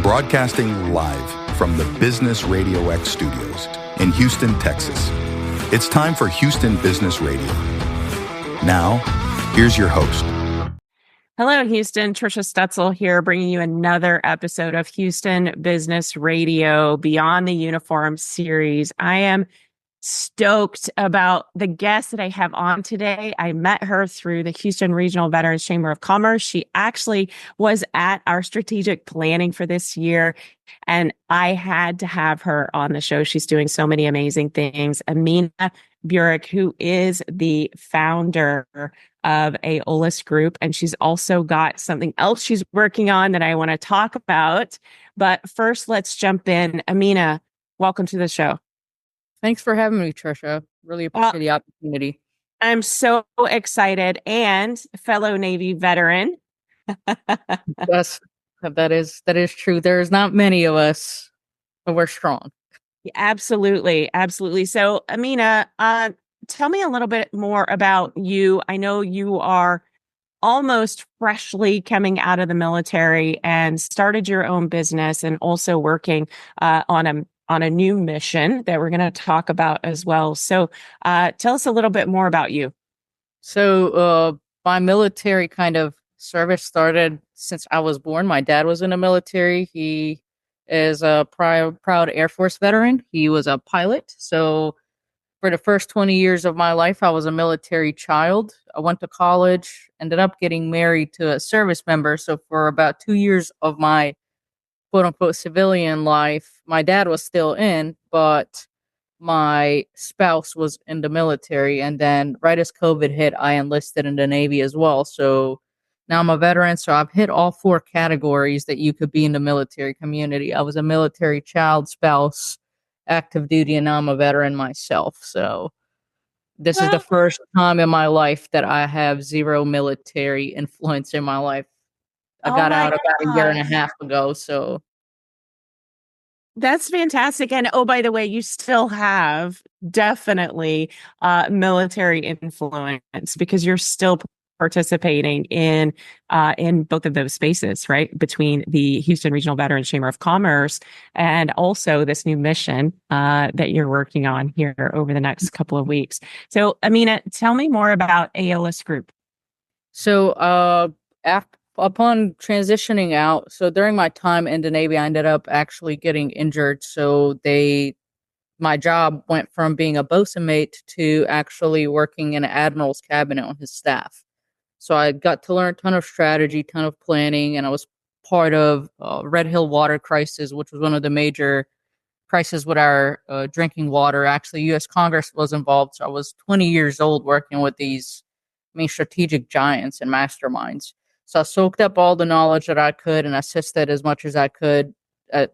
Broadcasting live from the Business RadioX studios in Houston, Texas. It's time for Houston Business Radio. Now, here's your host. Hello, Houston. Trisha Stutzel here, bringing you another episode of Houston Business Radio Beyond the Uniform series. I am stoked about the guest that I have on today. I met her through the Houston Regional Veterans Chamber of Commerce. She actually was at our strategic planning for this year, and I had to have her on the show. She's doing so many amazing things. Amina Buric, who is the founder of Aeolus Group, and she's also got something else she's working on that I want to talk about. But first, let's jump in. Amina, welcome to the show. Thanks for having me, Trisha. Really appreciate the opportunity. I'm so excited, and fellow Navy veteran. Yes, that is true. There's not many of us, but we're strong. Absolutely. So, Amina, tell me a little bit more about you. I know you are almost freshly coming out of the military and started your own business and also working on a new mission that we're going to talk about as well. So tell us a little bit more about you. So my military kind of service started since I was born. My dad was in the military. He is a proud Air Force veteran. He was a pilot. So for the first 20 years of my life, I was a military child. I went to college, ended up getting married to a service member. So for about 2 years of my quote unquote civilian life, my dad was still in, but my spouse was in the military. And then right as COVID hit, I enlisted in the Navy as well. So now I'm a veteran. So I've hit all four categories that you could be in the military community. I was a military child, spouse, active duty, and now I'm a veteran myself. So this is the first time in my life that I have zero military influence in my life. I got out about a year and a half ago, so. That's fantastic. And oh, by the way, you still have definitely military influence because you're still participating in both of those spaces, right? Between the Houston Regional Veterans Chamber of Commerce and also this new mission that you're working on here over the next couple of weeks. So, Amina, tell me more about Aeolus Group. So, upon transitioning out, so during my time in the Navy, I ended up actually getting injured. So my job went from being a bosun mate to actually working in an admiral's cabinet on his staff. So I got to learn a ton of strategy, ton of planning, and I was part of Red Hill water crisis, which was one of the major crises with our drinking water. Actually, U.S. Congress was involved. So I was 20 years old working with these, strategic giants and masterminds. So I soaked up all the knowledge that I could and assisted as much as I could at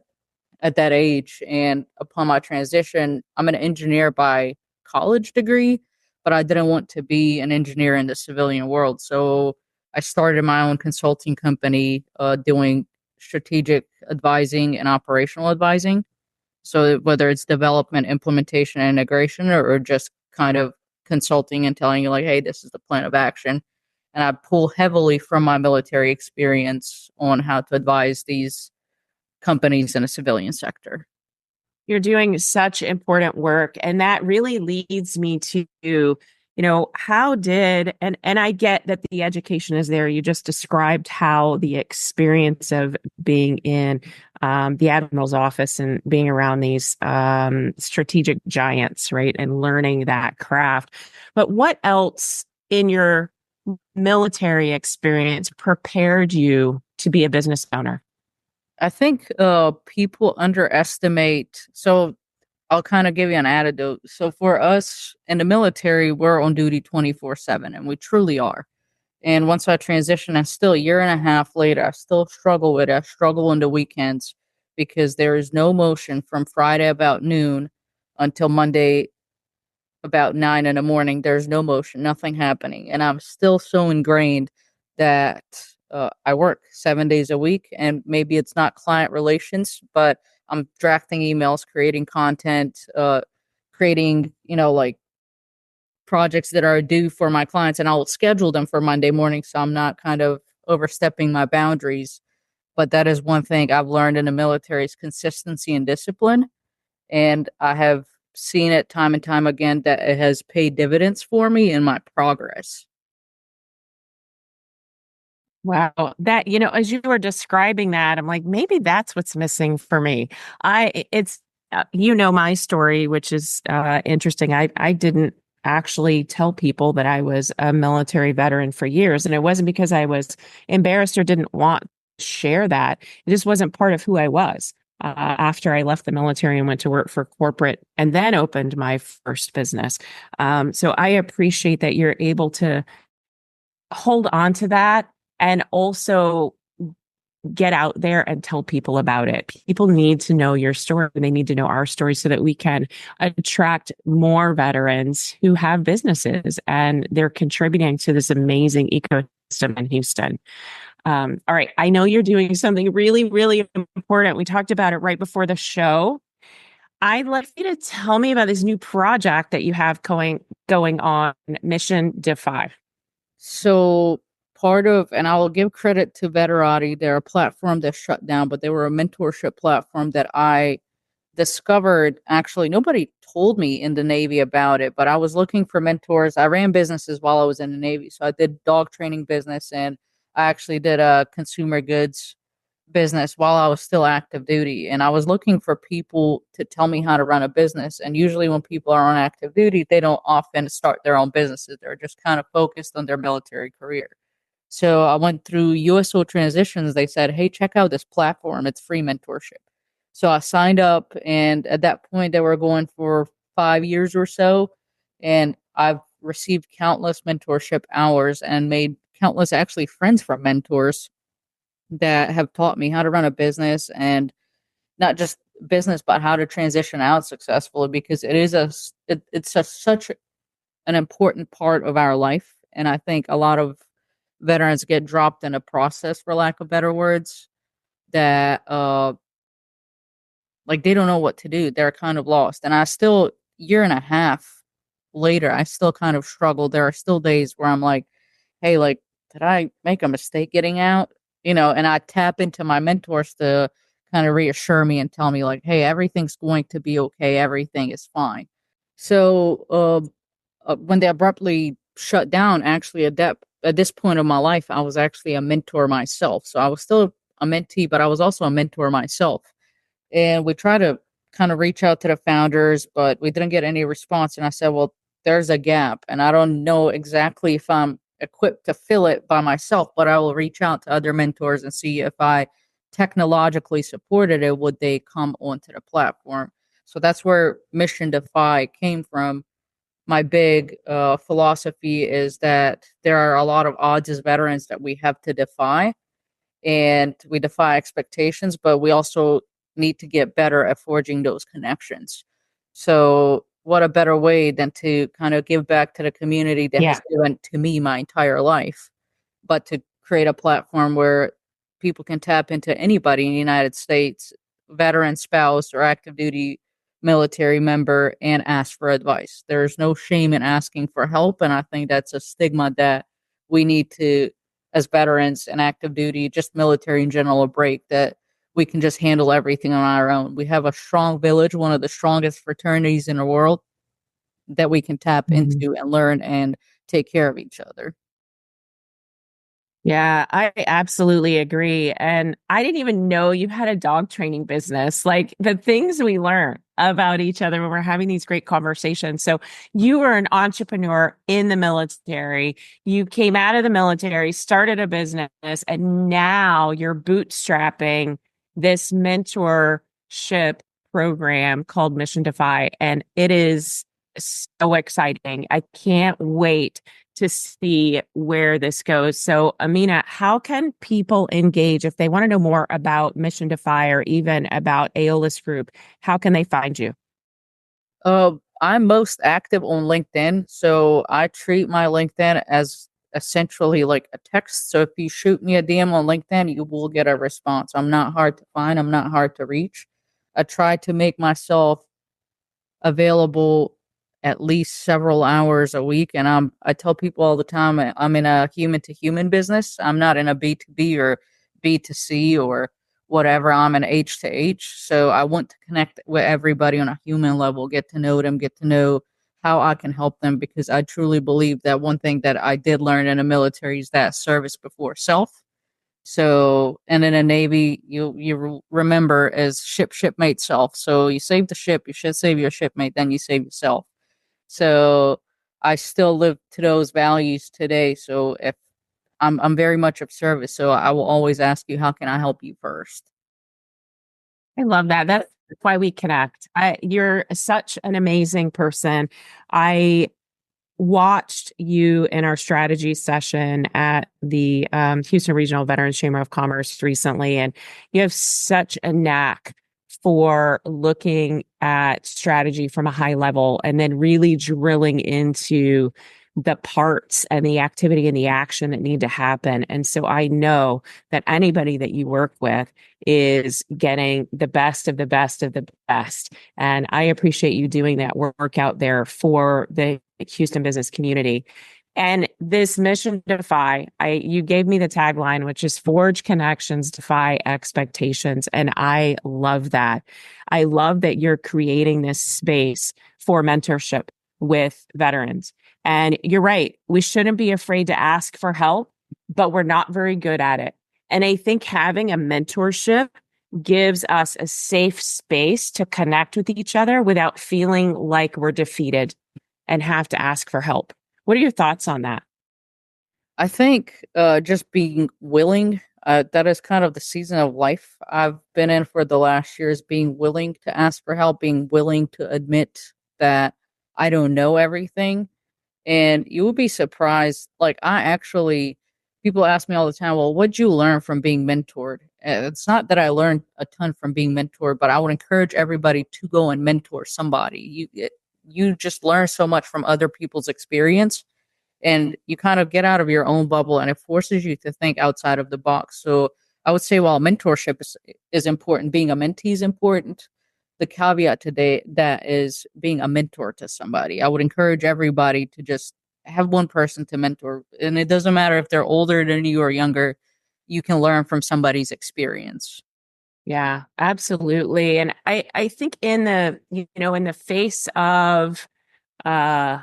that age. And upon my transition, I'm an engineer by college degree, but I didn't want to be an engineer in the civilian world. So I started my own consulting company doing strategic advising and operational advising. So whether it's development, implementation, and integration, or just kind of consulting and telling you like, hey, this is the plan of action. And I pull heavily from my military experience on how to advise these companies in the civilian sector. You're doing such important work. And that really leads me to, how did, and I get that the education is there. You just described how the experience of being in the admiral's office and being around these strategic giants, right? And learning that craft. But what else in your military experience prepared you to be a business owner? I think people underestimate. So I'll kind of give you an anecdote. So for us in the military, we're on duty 24/7, and we truly are. And once I transitioned, and still a year and a half later, I still struggle with it. I struggle on the weekends because there is no motion from Friday about noon until Monday about 9 in the morning. There's no motion, nothing happening. And I'm still so ingrained that I work 7 days a week, and maybe it's not client relations, but I'm drafting emails, creating content, creating, like projects that are due for my clients, and I'll schedule them for Monday morning so I'm not kind of overstepping my boundaries. But that is one thing I've learned in the military is consistency and discipline. And I have seen it time and time again that it has paid dividends for me in my progress. Wow. That, as you were describing that, I'm like, maybe that's what's missing for me. It's, my story, which is interesting. I didn't actually tell people that I was a military veteran for years. And it wasn't because I was embarrassed or didn't want to share that. It just wasn't part of who I was. After I left the military and went to work for corporate and then opened my first business. So I appreciate that you're able to hold on to that and also get out there and tell people about it. People need to know your story. They need to know our story so that we can attract more veterans who have businesses and they're contributing to this amazing ecosystem in Houston. All right. I know you're doing something really, really important. We talked about it right before the show. I'd love you to tell me about this new project that you have going on, Mission Defy. So part of, and I will give credit to Veterati, they're a platform that shut down, but they were a mentorship platform that I discovered. Actually, nobody told me in the Navy about it, but I was looking for mentors. I ran businesses while I was in the Navy. So I did dog training business, and I actually did a consumer goods business while I was still active duty. And I was looking for people to tell me how to run a business. And usually when people are on active duty, they don't often start their own businesses. They're just kind of focused on their military career. So I went through USO Transitions. They said, hey, check out this platform. It's free mentorship. So I signed up, and at that point, they were going for 5 years or so. And I've received countless mentorship hours and made countless actually friends from mentors that have taught me how to run a business, and not just business, but how to transition out successfully, because it's such an important part of our life. And I think a lot of veterans get dropped in a process, for lack of better words, that like they don't know what to do. They're kind of lost. And I still, year and a half later, I still kind of struggle. There are still days where I'm like, hey, like, did I make a mistake getting out? And I tap into my mentors to kind of reassure me and tell me, like, hey, everything's going to be okay. Everything is fine. So when they abruptly shut down, actually, at this point of my life, I was actually a mentor myself. So I was still a mentee, but I was also a mentor myself. And we tried to kind of reach out to the founders, but we didn't get any response. And I said, well, there's a gap, and I don't know exactly if I'm equipped to fill it by myself, but I will reach out to other mentors and see if I technologically supported it, would they come onto the platform? So that's where Mission Defy came from. My big philosophy is that there are a lot of odds as veterans that we have to defy, and we defy expectations, but we also need to get better at forging those connections. So, what a better way than to kind of give back to the community that has given to me my entire life, but to create a platform where people can tap into anybody in the United States, veteran, spouse, or active duty military member, and ask for advice. There's no shame in asking for help. And I think that's a stigma that we need to, as veterans and active duty, just military in general, break, that we can just handle everything on our own. We have a strong village, one of the strongest fraternities in the world, that we can tap into and learn and take care of each other. Yeah, I absolutely agree. And I didn't even know you had a dog training business. Like the things we learn about each other when we're having these great conversations. So you were an entrepreneur in the military. You came out of the military, started a business, and now you're bootstrapping this mentorship program called Mission Defy. And it is so exciting. I can't wait to see where this goes. So, Amina, how can people engage if they want to know more about Mission Defy or even about Aeolus Group? How can they find you? I'm most active on LinkedIn, so I treat my LinkedIn as essentially like a text. So if you shoot me a DM on LinkedIn, you will get a response. I'm not hard to find. I'm not hard to reach. I try to make myself available at least several hours a week. And I tell people all the time, I'm in a human to human business. I'm not in a B2B or B2C or whatever. I'm an H to H. So I want to connect with everybody on a human level, get to know them, get to know how I can help them, because I truly believe that one thing that I did learn in the military is that service before self. So, and in the Navy, you remember as shipmate self. So you save the ship, you should save your shipmate, then you save yourself. So I still live to those values today. So if I'm very much of service, so I will always ask you, how can I help you first? I love that. That's why we connect. You're such an amazing person. I watched you in our strategy session at the Houston Regional Veterans Chamber of Commerce recently, and you have such a knack for looking at strategy from a high level and then really drilling into the parts and the activity and the action that need to happen. And so I know that anybody that you work with is getting the best of the best of the best. And I appreciate you doing that work out there for the Houston business community. And this mission defy, you gave me the tagline, which is forge connections, defy expectations. And I love that. I love that you're creating this space for mentorship with veterans. And you're right. We shouldn't be afraid to ask for help, but we're not very good at it. And I think having a mentorship gives us a safe space to connect with each other without feeling like we're defeated and have to ask for help. What are your thoughts on that? I think just being willing, that is kind of the season of life I've been in for the last years, being willing to ask for help, being willing to admit that I don't know everything. And you would be surprised. Like, people ask me all the time, well, what'd you learn from being mentored? And it's not that I learned a ton from being mentored, but I would encourage everybody to go and mentor somebody. You just learn so much from other people's experience, and you kind of get out of your own bubble, and it forces you to think outside of the box. So I would say, while mentorship is important, being a mentee is important. The caveat today that is being a mentor to somebody. I would encourage everybody to just have one person to mentor, and it doesn't matter if they're older than you or younger. You can learn from somebody's experience. Yeah, absolutely. And I think in the face of uh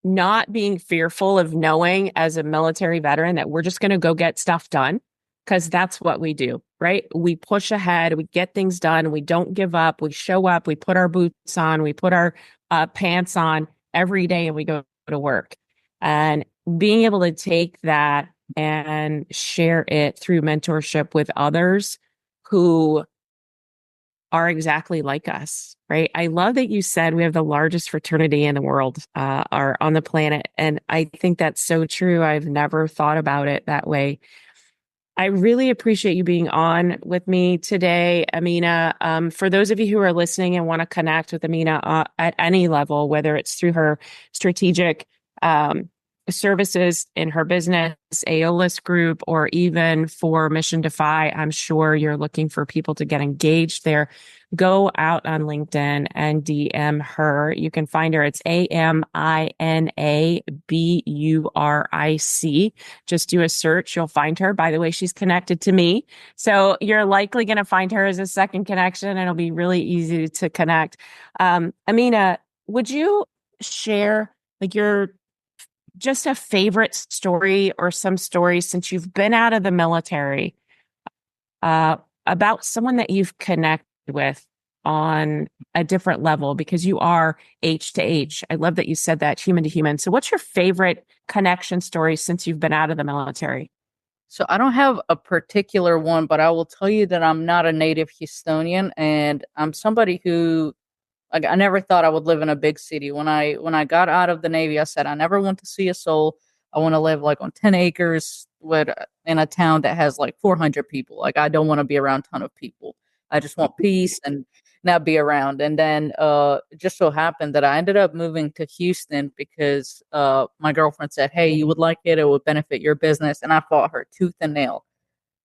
not being fearful of knowing as a military veteran that we're just going to go get stuff done, because that's what we do, right? We push ahead, we get things done, we don't give up, we show up, we put our boots on, we put our pants on every day, and we go to work. And being able to take that and share it through mentorship with others who are exactly like us, right? I love that you said we have the largest fraternity in the world, are on the planet. And I think that's so true. I've never thought about it that way. I really appreciate you being on with me today, Amina. For those of you who are listening and want to connect with Amina at any level, whether it's through her strategic services in her business, Aeolus Group, or even for Mission Defy, I'm sure you're looking for people to get engaged there. Go out on LinkedIn and DM her. You can find her. It's AminaBuric. Just do a search. You'll find her. By the way, she's connected to me. So you're likely going to find her as a second connection, and it'll be really easy to connect. Amina, would you share your just a favorite story or some stories since you've been out of the military, about someone that you've connected with on a different level, because you are H to H. I love that you said that, human to human. So what's your favorite connection story since you've been out of the military? So I don't have a particular one, but I will tell you that I'm not a native Houstonian, and I'm somebody who, like, I never thought I would live in a big city. When I got out of the Navy, I said I never want to see a soul. I want to live like on 10 acres in a town that has like 400 people. Like, I don't want to be around a ton of people. I just want peace and not be around. And then it just so happened that I ended up moving to Houston because my girlfriend said, "Hey, you would like it. It would benefit your business." And I fought her tooth and nail.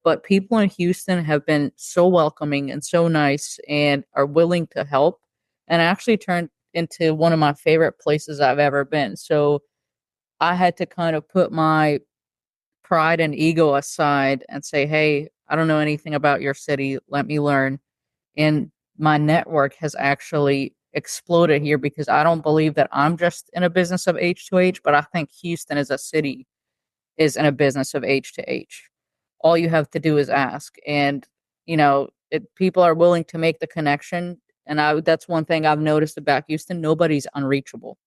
But people in Houston have been so welcoming and so nice and are willing to help. And it actually turned into one of my favorite places I've ever been. So I had to kind of put my pride and ego aside and say, hey, I don't know anything about your city. Let me learn. And my network has actually exploded here because I don't believe that I'm just in a business of H2H, but I think Houston as a city is in a business of H2H. All you have to do is ask. And, people are willing to make the connection. And that's one thing I've noticed about Houston. Nobody's unreachable.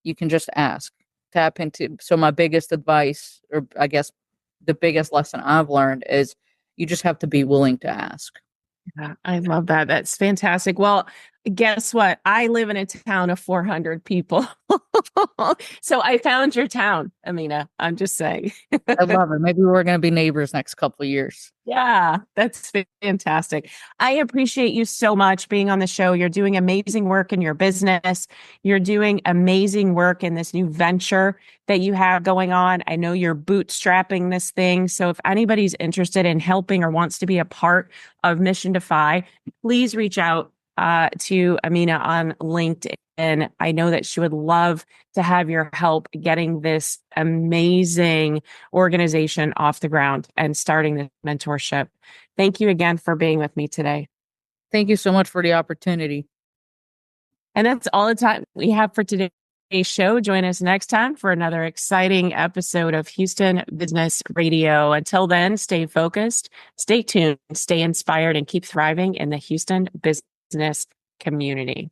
You can just ask, tap into. So my biggest advice, or I guess the biggest lesson I've learned, is you just have to be willing to ask. Yeah, I love that. That's fantastic. Well, guess what? I live in a town of 400 people. So I found your town, Amina. I'm just saying. I love it. Maybe we're going to be neighbors next couple of years. Yeah, that's fantastic. I appreciate you so much being on the show. You're doing amazing work in your business. You're doing amazing work in this new venture that you have going on. I know you're bootstrapping this thing. So if anybody's interested in helping or wants to be a part of Mission Defy, please reach out to Amina on LinkedIn. I know that she would love to have your help getting this amazing organization off the ground and starting the mentorship. Thank you again for being with me today. Thank you so much for the opportunity. And that's all the time we have for today's show. Join us next time for another exciting episode of Houston Business Radio. Until then, stay focused, stay tuned, stay inspired, and keep thriving in the Houston business community.